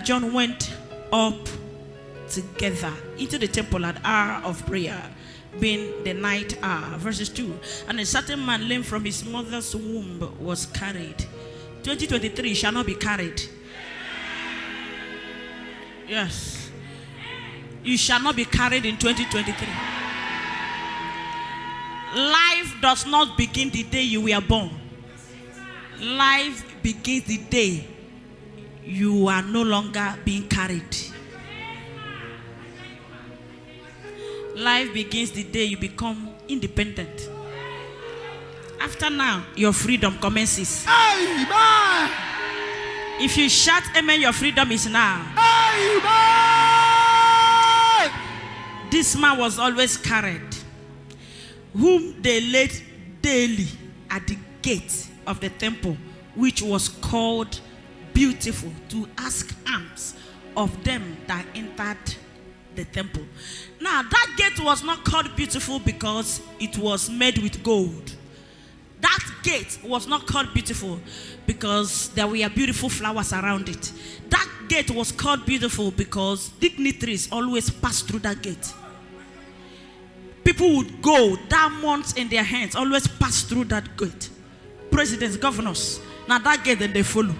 John went up together into the temple at hour of prayer, being the night hour. Verses 2. And a certain man lame from his mother's womb was carried. 2023 shall not be carried. Yes. You shall not be carried in 2023. Life does not begin the day you were born. Life begins the day you are no longer being carried. Life begins the day you become independent. After now, your freedom commences. Amen. If you shout amen, your freedom is now. Amen. This man was always carried, whom they laid daily at the gate of the temple, which was called Beautiful, to ask alms of them that entered the temple. Now, that gate was not called Beautiful because it was made with gold. That gate was not called Beautiful because there were beautiful flowers around it. That gate was called Beautiful because dignitaries always passed through that gate. People would go, diamonds in their hands, always pass through that gate. Presidents, governors, now that gate then they follow.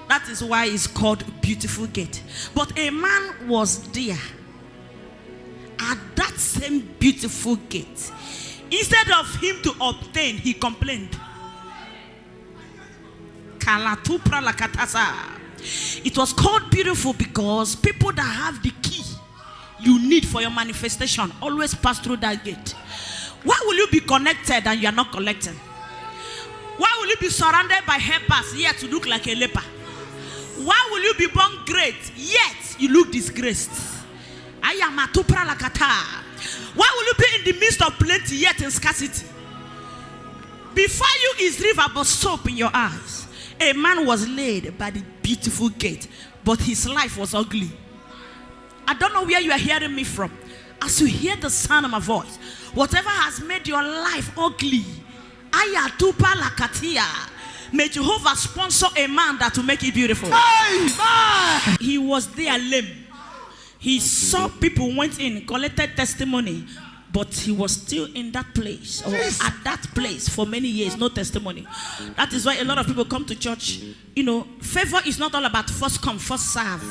That is why it's called Beautiful Gate. But a man was there at that same beautiful gate. Instead of him to obtain, he complained. It was called Beautiful because people that have the key you need for your manifestation always pass through that gate. Why will you be connected and you are not collecting? Why will you be surrounded by helpers yet to look like a leper? Why will you be born great yet you look disgraced? Why will you be in the midst of plenty yet in scarcity? Before you is river but soap in your eyes. A man was laid by the beautiful gate, but his life was ugly. I don't know where you are hearing me from. As you hear the sound of my voice, whatever has made your life ugly, may Jehovah sponsor a man that will make it beautiful. Amen. He was there lame. He saw people went in, collected testimony, but he was still in that place, or at that place for many years, no testimony. That is why a lot of people come to church. You know, favor is not all about first come, first serve.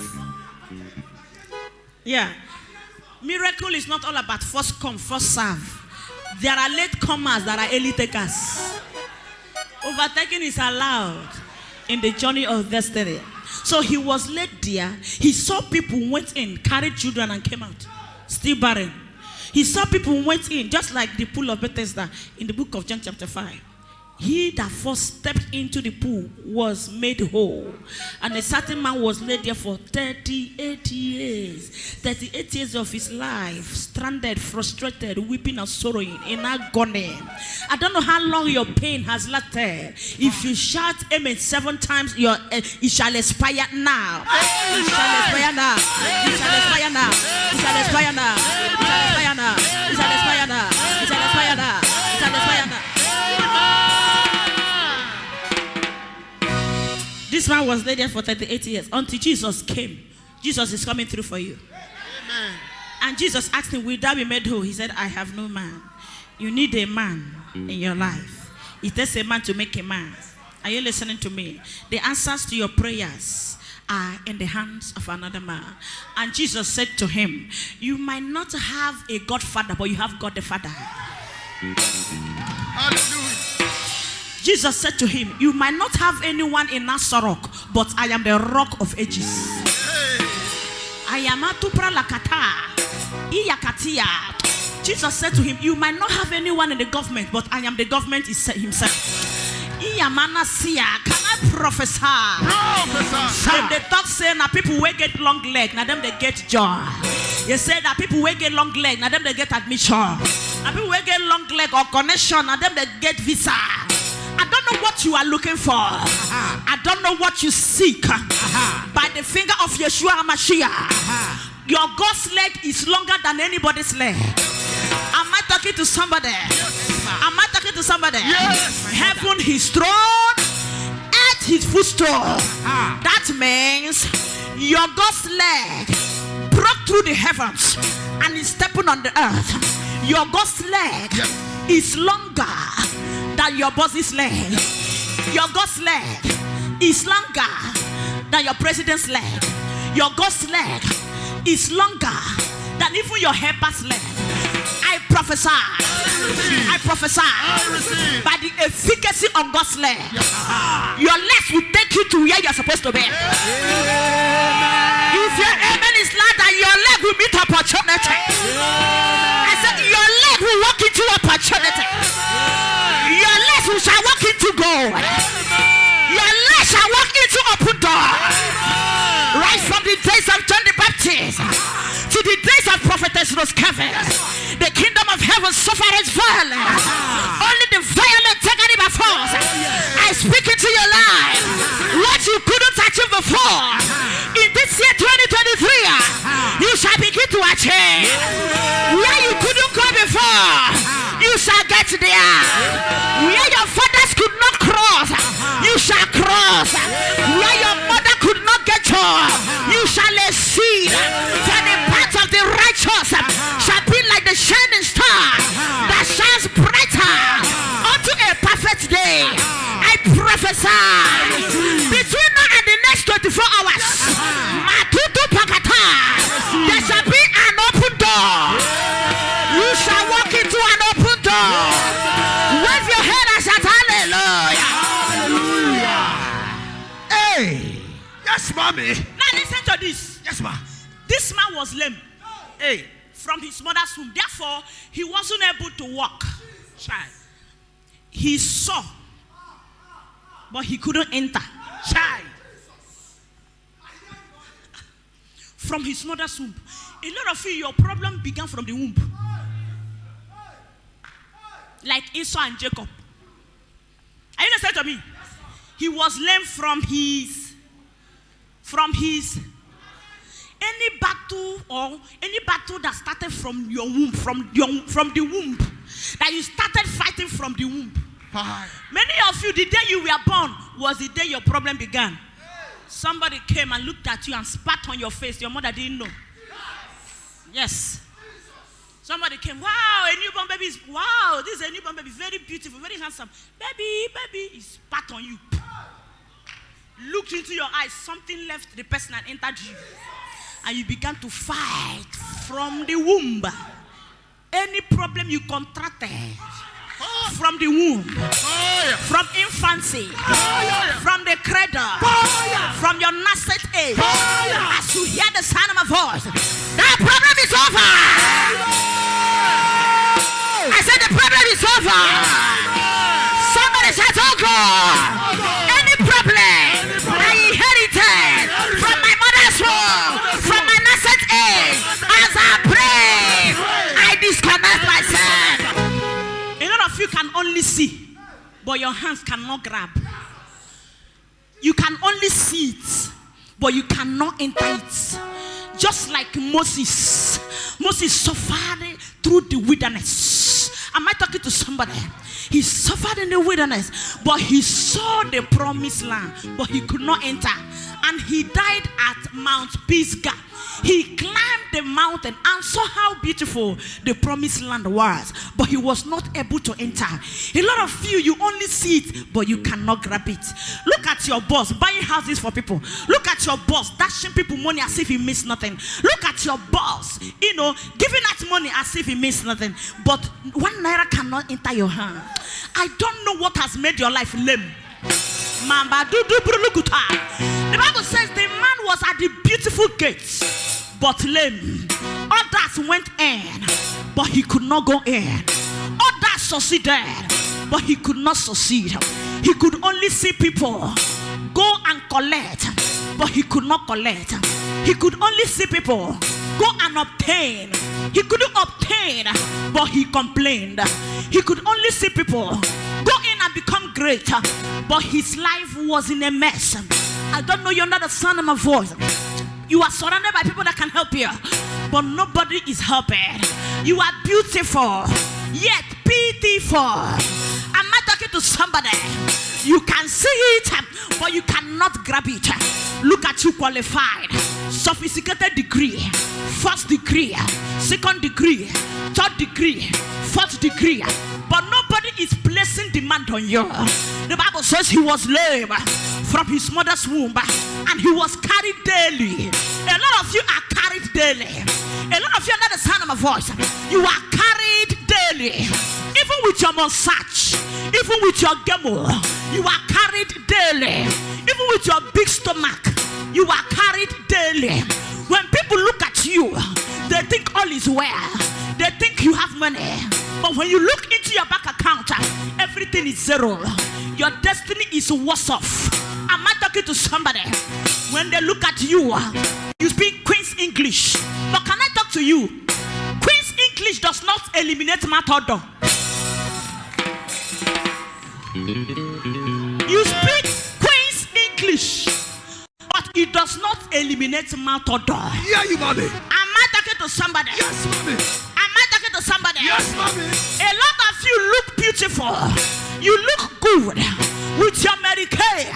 Yeah. Miracle is not all about first come, first serve. There are late comers, there are early takers. Overtaking is allowed in the journey of destiny. So he was led there. He saw people went in, carried children and came out, still barren. He saw people went in, just like the pool of Bethesda in the book of John chapter 5. He that first stepped into the pool was made whole. And a certain man was laid there for 38 years. 38 years of his life, stranded, frustrated, weeping and sorrowing, in agony. I don't know how long your pain has lasted. If you shout amen 7 times, it shall expire now. It shall expire now. It shall expire now. It shall expire now. It shall expire now. It shall expire now. It shall expire now. It shall expire now. This man was laid there for 38 years until Jesus came. Jesus is coming through for you. Amen. And Jesus asked him, will thou be made whole? He said, I have no man. You need a man in your life. It takes a man to make a man. Are you listening to me? The answers to your prayers are in the hands of another man. And Jesus said to him, you might not have a godfather, but you have God the Father. Hallelujah. Jesus said to him, you might not have anyone in Nazareth, but I am the rock of ages. I am Atupra Lakata. Iyakatia. Jesus said to him, you might not have anyone in the government, but I am the government himself. Iyamana Sia, can I prophesy? If they talk say now people will get long leg, now them they get joy. You say that people will get long leg, now them they get admission. Now people will get long leg or connection, now them they get visa. I don't know what you are looking for. I don't know what you seek. By the finger of Yeshua HaMashiach, your God's leg is longer than anybody's leg. Am I talking to somebody? Am I talking to somebody? Yes. Heaven his throne, earth his footstool. That means Your God's leg broke through the heavens and is stepping on the earth. Your God's leg is longer than your boss's leg. Your God's leg is longer than your president's leg. Your God's leg is longer than even your helper's leg. I prophesy by the efficacy of God's leg, your legs will take you to where you're supposed to be. If your amen is louder, your leg will meet opportunity. I said your leg will walk into opportunity. Your legs shall walk into gold. Your legs shall walk into open door. Right from the days of John the Baptist to the days of Prophetess Kelvin, the kingdom of heaven suffered its violence. Only the violent take it by force. I speak into your life. What you couldn't achieve before, in this year 2023, you shall begin to achieve. Where you couldn't go before, you shall get there. Where your fathers could not cross, you shall cross. Where your mother could not get to, you shall exceed. For the path of the righteous shall be like the shining star that shines brighter unto a perfect day. I prophesy between now and the next 24 hours, there shall be an open door. You shall walk into an open door. Wave your head and shout hallelujah. Hey. Yes, mommy. Now listen to this. Yes, ma. This man was lame. Hey, from his mother's womb. Therefore, he wasn't able to walk. Child. He saw, but he couldn't enter. Child. From his mother's womb. A lot of you, your problem began from the womb. Like Esau and Jacob. Are you listening to me? He was lame from his any battle that started from your womb, from the womb, that you started fighting from the womb. Many of you, the day you were born was the day your problem began. Somebody came and looked at you and spat on your face. Your mother didn't know. Yes. Somebody came. Wow, a newborn baby is. Wow, this is a newborn baby. Very beautiful, very handsome. Baby, he spat on you. Looked into your eyes. Something left the person and entered you. And you began to fight from the womb. Any problem you contracted from the womb, from infancy, from the cradle, from your nascent age, as you hear the sound of my voice, that problem is over. I said the problem is over. Somebody said, oh God, any problem I inherited from my mother's womb, from my nascent age, as I pray, I disconnect myself. A lot of you can only see, but your hands cannot grab. You can only see it, but you cannot enter it. Just like Moses suffered through the wilderness. Am I talking to somebody? He suffered in the wilderness, but he saw the promised land, but he could not enter. And he died at Mount Pisgah. He climbed the mountain and saw how beautiful the promised land was, but he was not able to enter. A lot of you only see it, but you cannot grab it. Look at your boss buying houses for people. Look at your boss dashing people money as if he missed nothing. Look at your boss, giving out money as if he missed nothing. But 1 naira cannot enter your hand. I don't know what has made your life lame. The Bible says the man was at the beautiful gates, but lame. Others went in, but he could not go in. Others succeeded, but he could not succeed. He could only see people go and collect, but he could not collect. He could only see people go and obtain. He couldn't obtain, but he complained. He could only see people go in and become great, but his life was in a mess. I don't know, you're not the sound of my voice. You are surrounded by people that can help you, but nobody is helping. You are beautiful, yet pitiful. Am I talking to somebody? You can see it, but you cannot grab it. Look at you qualified, sophisticated degree, first degree, second degree, third degree, fourth degree, but nobody is placing demand on you. The Bible says he was lame from his mother's womb and he was carried daily. A lot of you are carried daily. A lot of you under the sound of my voice, you are carried daily. Even with your mustache, even with your gemo, you are carried daily. Even with your big stomach, you are carried daily. When people look at you, they think all is well. They think you have money. But when you look into your bank account, everything is zero. Your destiny is worse off. Am I talking to somebody? When they look at you, you speak Queen's English. But can I talk to you? Queen's English does not eliminate method. You speak Queen's English, but it does not eliminate method. Yeah, you mommy. Am I talking to somebody? Yes, mommy. Am I talking to somebody? Yes, mommy. A lot of you look beautiful. You look good with your Medicaid,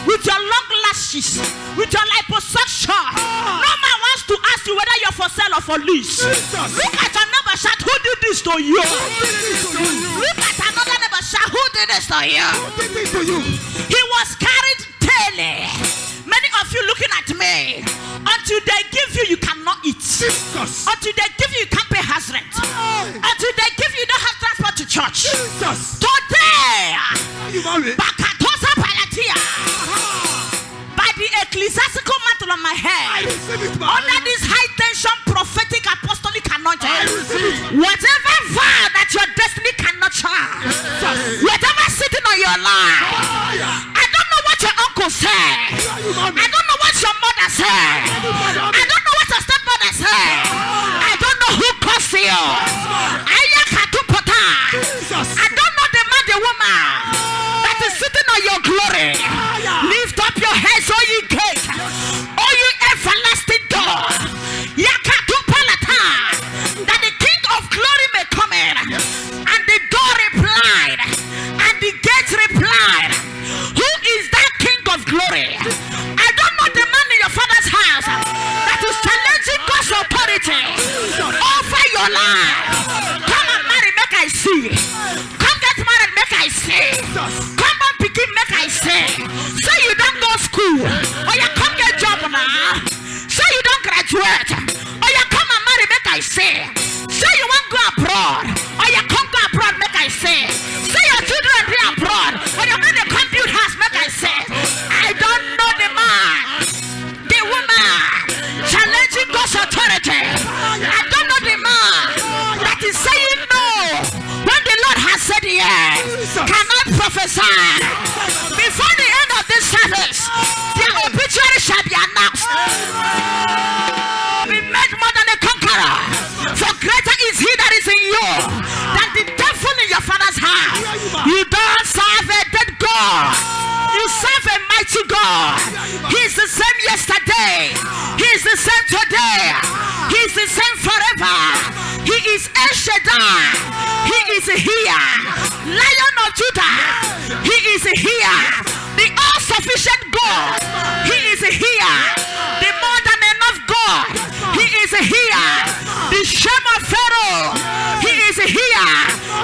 with your long lashes, with your liposuction. No man wants to ask you whether you're for sale or for lease. Look at another shot. Who did this to you? Look at another neighbor shot. Who did this to you? He was carried daily. Many of you looking at me. Until they give you, you cannot eat. Jesus. Until they give you, you can't pay house rent. Until they give you, you don't have transport to church. Jesus. Today, You mommy. Bakatosa Palatia, by the ecclesiastical mantle on my I head, receive it, mommy. under this high tension prophetic apostolic I anointing, receive it. whatever vow that your destiny cannot charge, whatever sitting on your life, I don't know what your uncle said. I don't know what your mother said. I don't know what your stepmother said. I don't know who caused you. I don't know the man, the woman that is sitting on your glory. Lift up your heads, all you gates, all you everlasting doors. That the King of glory may come in. And the door replied, and the gate replied, who is that King of glory? I don't know the man in your father's house that is challenging God's authority over your life. Come and marry, make I see. Come get married, make I see. Come and begin, make I see. Say you don't go school, or you come get job now. Say you don't graduate, or you come and marry, make I see. Say you want go abroad, or you come go abroad, make I see. Say your children be abroad, or you want to come build house, make I see. I don't know the man, the woman challenging God's authority. I don't know the man that is saying no when the Lord has said yes. Cannot prophesy. Before the end of this service, their obituary shall be announced. Be made more than a conqueror. For greater is he that is in you than the devil in your father's house. You don't serve a dead God. You serve a mighty God. He is the same yesterday. He is the same today. He is the same forever. He is El Shaddai. He is here. Lion of Judah. He is here. The all-sufficient God. He is here. The more than enough God. He is here. The shame of Pharaoh. He is here.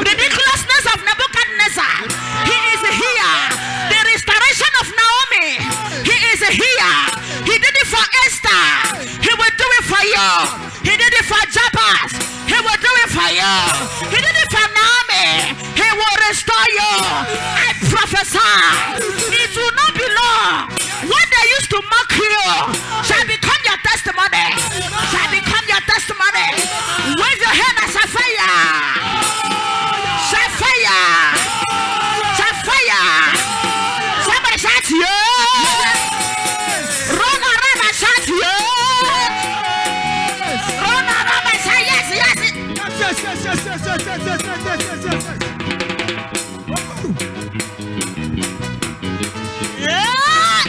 The ridiculousness of Nebuchadnezzar. He is here. The restoration of Naomi. He is here. He did it for Esther. He will do it for you. He did it for Jabez. He will do it for you. He did it for Naomi. He will restore you. I prophesy. It will not be long. What they used to mock you shall become your testimony. Shall become your testimony. Wave your hand as a fire. Sapphire. Sapphire. Somebody shout yes. Run around and shout yes. Run around and say yes, yes. Yeah.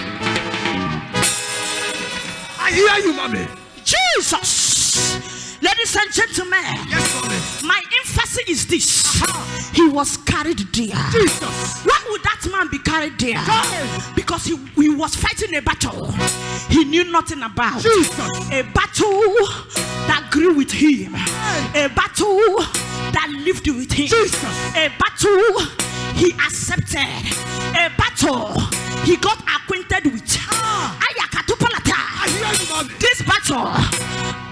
I hear you, mommy. Jesus. Ladies and gentlemen, Yes, mommy. my emphasis prophecy is this. He was carried there. Jesus. Why would that man be carried there? Because he was fighting a battle he knew nothing about. Jesus. A battle that grew with him. A battle that lived with him. Jesus. A battle he accepted. A battle he got acquainted with. This battle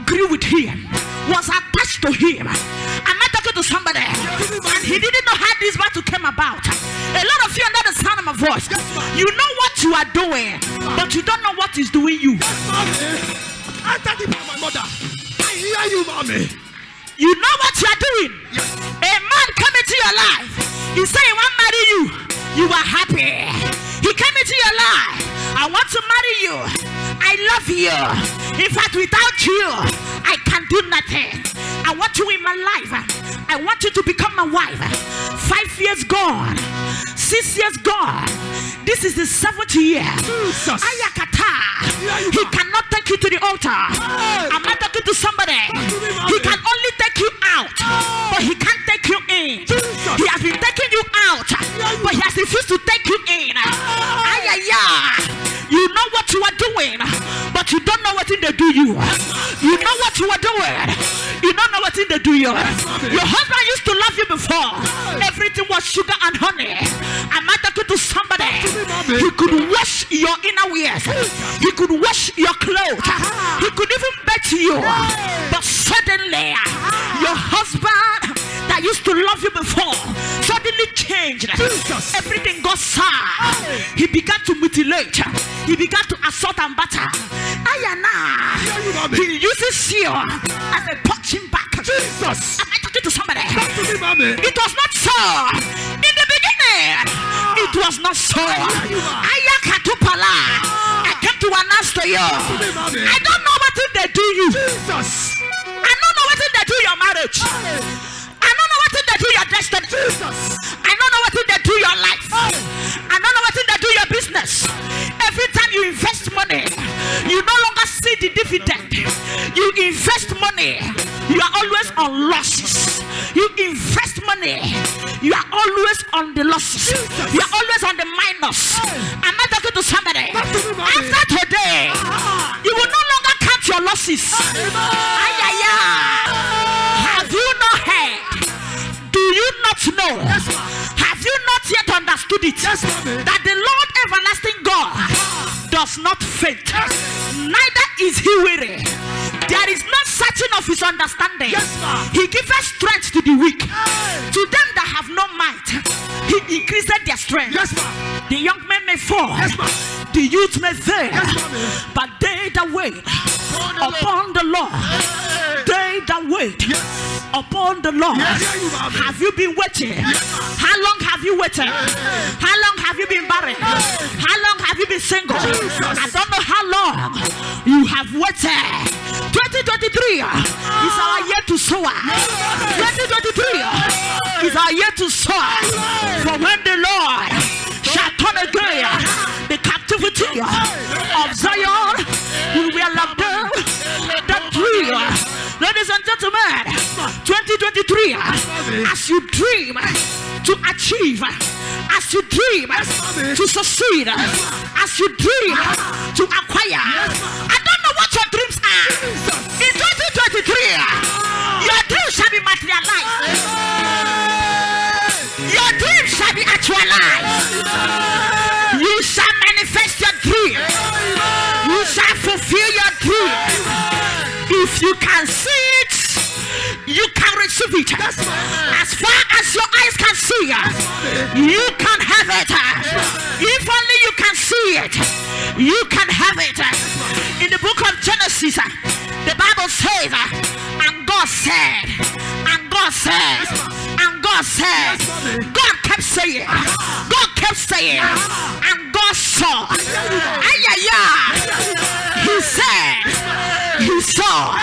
grew with him, was attached to him. Am I talking to somebody? And he didn't know how this battle came about. A lot of you under the sound of my voice, you know what you are doing, but you don't know what is doing you. I thank you for my mother. I hear you, mommy. You know what you are doing. A man came into your life. He said he won't marry you. You are happy. He came into your life. I want to marry you. I love you. In fact, without you, I can do nothing. I want you in my life. I want you to become my wife. 5 years gone. 6 years gone. This is the 7th year. Jesus. Ayakata. He cannot take you to the altar. Am I talking to somebody? He can only take you out, but he can't take you in. He has been taking you out, but he has refused to take you in. You know what you are doing, but you don't know what they do you. You know what you are doing. You don't know what they do you. Your husband used to love you before. Everything was sugar and honey. Am I talking to somebody? He could wash your inner wears. He could wash your clothes. He could even bet you. But suddenly, your husband that used to love you before suddenly changed. Jesus. Everything got sad. He began to mutilate. He began to assault and batter. He uses you as a punching back. Jesus. Am I talking to somebody? Mommy. It was not so. In the beginning, it was not so. I came to announce to you. I don't know what they do you. Jesus. I don't know what they do your marriage. I don't know what they do your destiny. Jesus. I don't know what they do your life. I don't know what they do your business. Every time you invest money, you no longer see the dividend. You invest money, you are always on losses. You invest money, you are always on the losses. You are always on the minus. Am I talking to somebody? After today, you will no longer count your losses. Have you not heard? Do you not know? Have you not yet understood it? That the Lord everlasting God does not faint, neither is he weary. There is no searching of his understanding. He giveth strength to the weak. To them that have no might, he increased their strength. The young men may fall, the youth may fail, but they that wait upon the Lord, they that wait upon the Lord. Have you been waiting? How long have you waited? How long have you been married? How long have you been single? I don't know how long you have waited. 2023 is our year to soar. 2023 is our year to soar. For when the Lord shall turn again the captivity of Zion, we will love them that dream. Ladies and gentlemen, 2023, as you dream to achieve, as you dream to succeed, as you dream to acquire, I don't know what your dreams are. In 2023, your dreams shall be materialized. Your dreams shall be actualized. You shall manifest your dream. You shall fulfill your dream. If you can see it, you can receive it. As far as your eyes can see, you can have it. If only you can see it, you can have it. In the book of Genesis, the Bible says, and God said, and God said, and God said, God kept saying, God kept saying, and God saw. He said, he saw,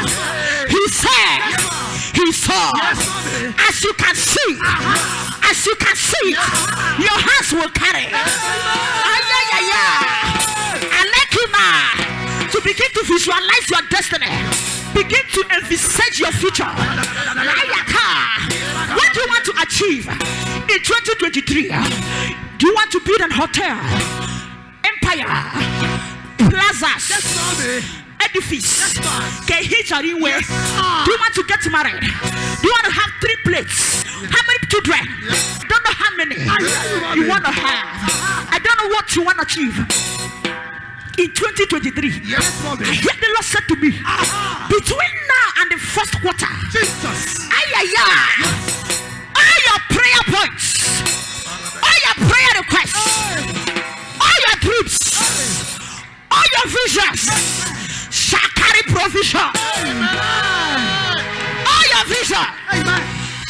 he said, he saw. As you can see, as you can see, your hands will carry. I like you now to begin to visualize your destiny. Begin to envisage your future. What do you want to achieve in 2023? Do you want to build an hotel, empire, plazas, edifice? Do you want to get married? Do you want to have 3 plates? How many children? Don't know how many you want to have. I don't know what you want to achieve in 2023. I hear the Lord said to me, between now and the first quarter, all your prayer points, all your prayer requests, all your dreams, all your visions shall carry provision. All your vision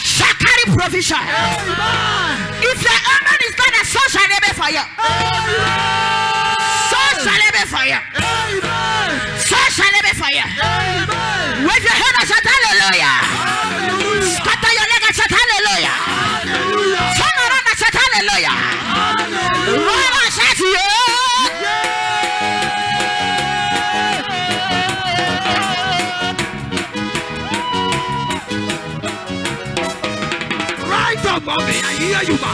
shall carry provision. If your amen is done, so shall it be for you. So shall it be for you. So shall it be for you. With your head and shout hallelujah. Scatter your leg and shout hallelujah. Turn around and shout hallelujah. Roll and shout yeah. Mommy, I hear you, ma.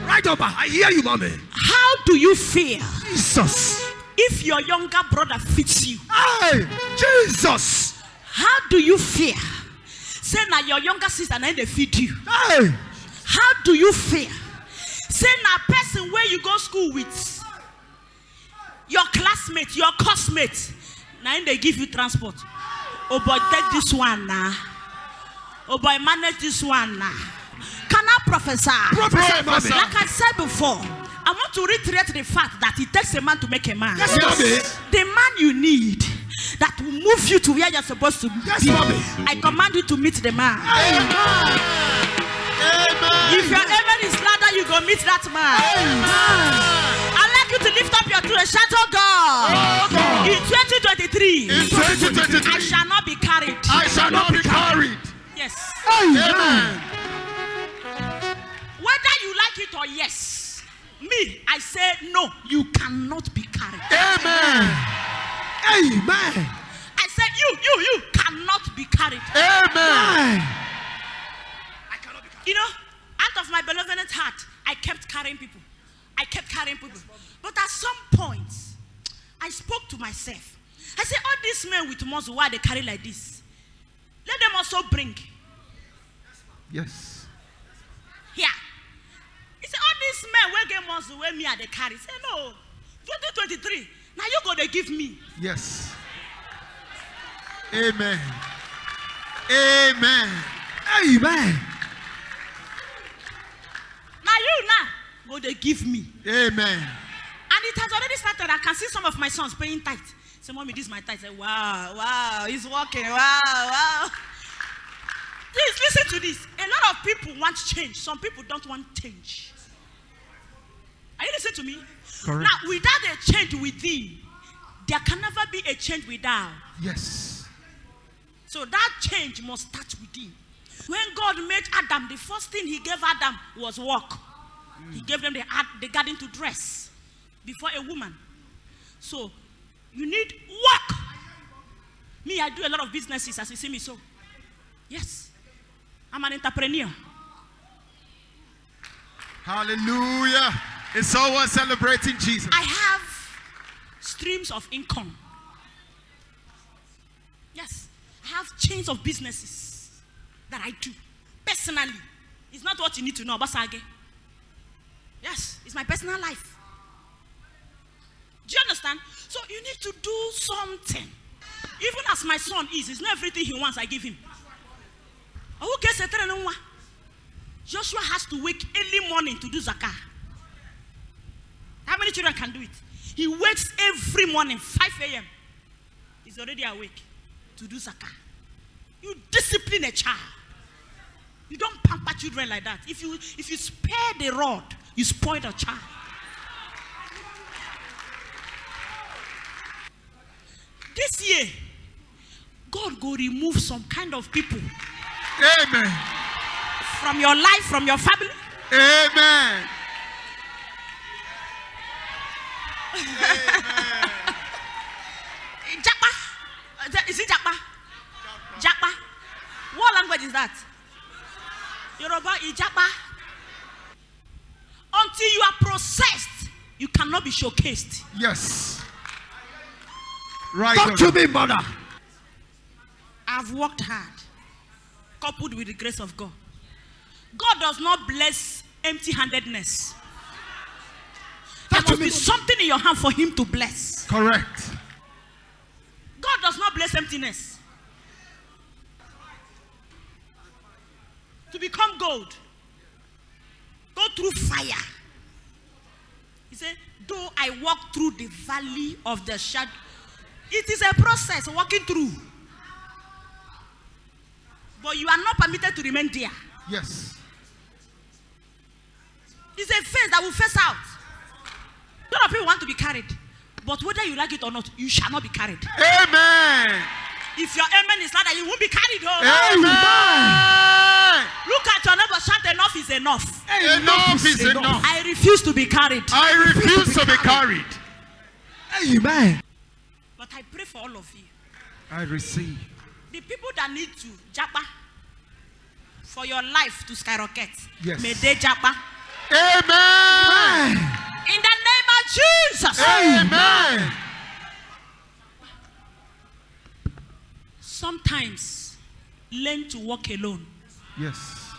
Right up, I hear you, mommy. How do you feel, Jesus, if your younger brother feeds you? Hey, Jesus. How do you feel? Say now your younger sister and they feed you. Hey. How do you feel? Say now person where you go school with, your classmate, your classmate, now they give you transport. Oh boy, take this one now. Oh boy, manage this one now. Can I prophesy? Prophesy, like I said before, I want to reiterate the fact that it takes a man to make a man. Yes, mommy. The man you need that will move you to where you're supposed to be. Yes, mommy. I command you to meet the man. Amen. Amen. If your amen is louder, you go meet that man. Amen. I'd like you to lift up your two and shout, oh God. Oh God. In 2023, In 2023, I shall not be carried. I shall not be carried. Yes. Amen. Whether you like it or yes, me, I say no, you cannot be carried. Amen. Amen. I said you cannot be carried. Amen. I cannot be carried. You know, out of my benevolent heart, I kept carrying people. But at some point, I spoke to myself. I said, all these men with muscle, why they carry like this? Let them also bring. Yes. Here. He said, all these men will get muscle where me are they carry. Say no. 2023. Now you go they give me. Yes. Amen. Amen. Amen. Now you now go they give me. Amen. And it has already started. I can see some of my sons paying tithe. Say, mommy, this is my tithe. Say, wow, he's working. Wow. Please listen to this. A lot of people want change. Some people don't want change. Are you listening to me? Correct. Now, without a change within, there can never be a change without. Yes. So that change must start within. When God made Adam, the first thing he gave Adam was work. He gave them the garden to dress before a woman. So you need work. Me, I do a lot of businesses as you see me so. Yes. I'm an entrepreneur. Hallelujah. It's so worth celebrating Jesus. I have streams of income. Yes. I have chains of businesses that I do. Personally. It's not what you need to know about Sage. Yes. It's my personal life. Do you understand? So you need to do something. Even as my son is, it's not everything he wants I give him. Joshua has to wake early morning to do zakah. How many children can do it? He wakes every morning, 5 a.m. He's already awake to do zakah. You discipline a child. You don't pamper children like that. If you spare the rod, you spoil the child. This year, God go remove some kind of people. Amen. From your life, from your family. Amen. Japa. Is it Japa? Japa? What language is that? Yoruba is Japa. Until you are processed, you cannot be showcased. Yes. Right. Talk to me, mother. I've worked hard, coupled with the grace of God. God does not bless empty-handedness. There must be something in your hand for him to bless. Correct. God does not bless emptiness. To become gold, go through fire. He said, though I walk through the valley of the shadow, it is a process walking through. But you are not permitted to remain there. Yes. It's a phase that will phase out. A lot of people want to be carried. But whether you like it or not, you shall not be carried. Amen. If your amen is like that, you won't be carried home. Amen. Look at your neighbor, shout, enough is enough. Enough is enough. I refuse to be carried. I refuse to be carried. Amen. But I pray for all of you. I receive. The people that need to japa for your life to skyrocket, Yes. may they japa. Amen. In the name of Jesus. Amen. Sometimes learn to walk alone. Yes.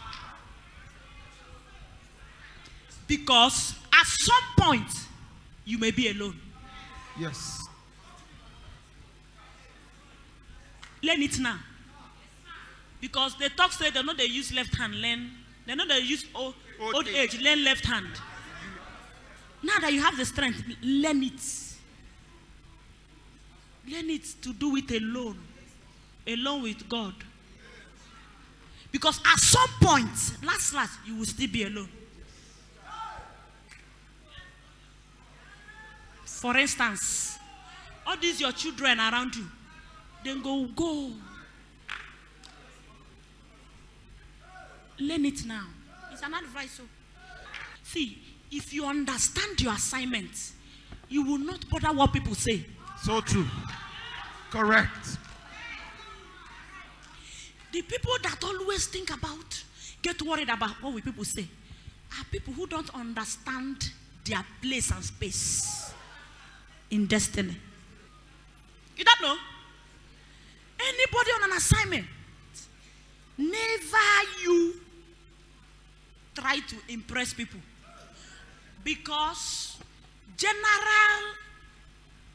Because at some point you may be alone. Yes. Learn it now. Because the talk say they know they use left hand, learn. They know they use old age, learn left hand. Now that you have the strength, learn it. Learn it to do it alone. Alone with God. Because at some point, last, you will still be alone. For instance, all these your children around you, then go. Learn it now. It's an advice. So. See, if you understand your assignment, you will not bother what people say. So true. Correct. The people that always think about, get worried about what will people say, are people who don't understand their place and space in destiny. You don't know? Anybody on an assignment, never you try to impress people. Because general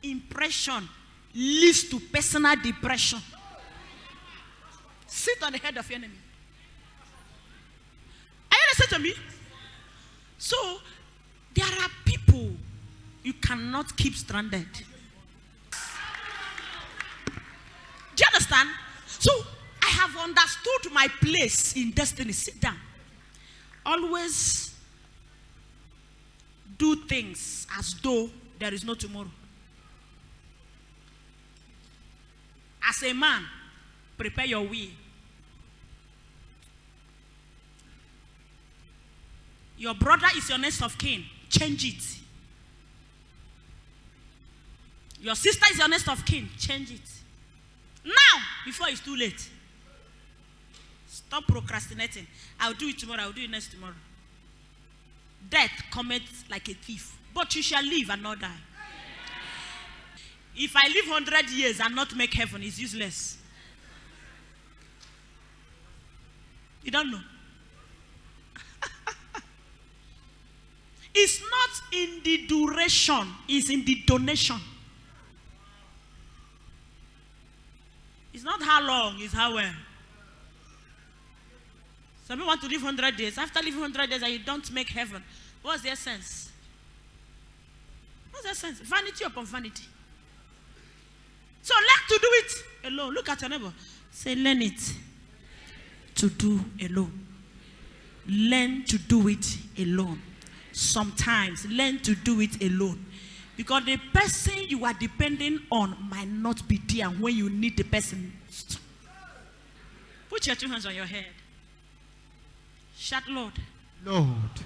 impression leads to personal depression. Sit on the head of your enemy. Are you listening to me? So, there are people you cannot keep stranded. Do you understand? So, I have understood my place in destiny. Sit down. Always do things as though there is no tomorrow. As a man, prepare your way. Your brother is your next of kin. Change it. Your sister is your next of kin. Change it. Now, before it's too late. Stop procrastinating. I'll do it tomorrow. I'll do it next tomorrow. Death cometh like a thief. But you shall live and not die. If I live 100 years and not make heaven, it's useless. You don't know. It's not in the duration, it's in the donation. It's not how long, it's how well. Some people want to live 100 days. After living 100 days and you don't make heaven, what's their sense? What's their sense? Vanity upon vanity. So learn to do it alone. Look at your neighbor. Say, learn it to do alone. Learn to do it alone. Sometimes learn to do it alone. Because the person you are depending on might not be there when you need the person. Put your two hands on your head. Shout, Lord. Lord.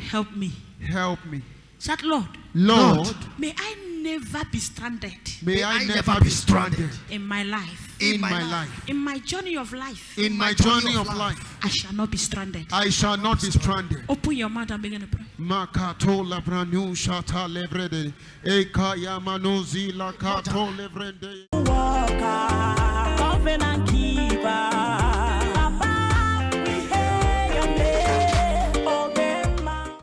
Help me. Help me. Shout, Lord. Lord, may I never be stranded may I never be stranded in my life. in my life. In my journey of life, In my journey of life, I shall not be stranded. I shall not be stranded. Open your mouth and begin to pray. Makato labranu shata levrede. Eka yamanozi lakato levrede.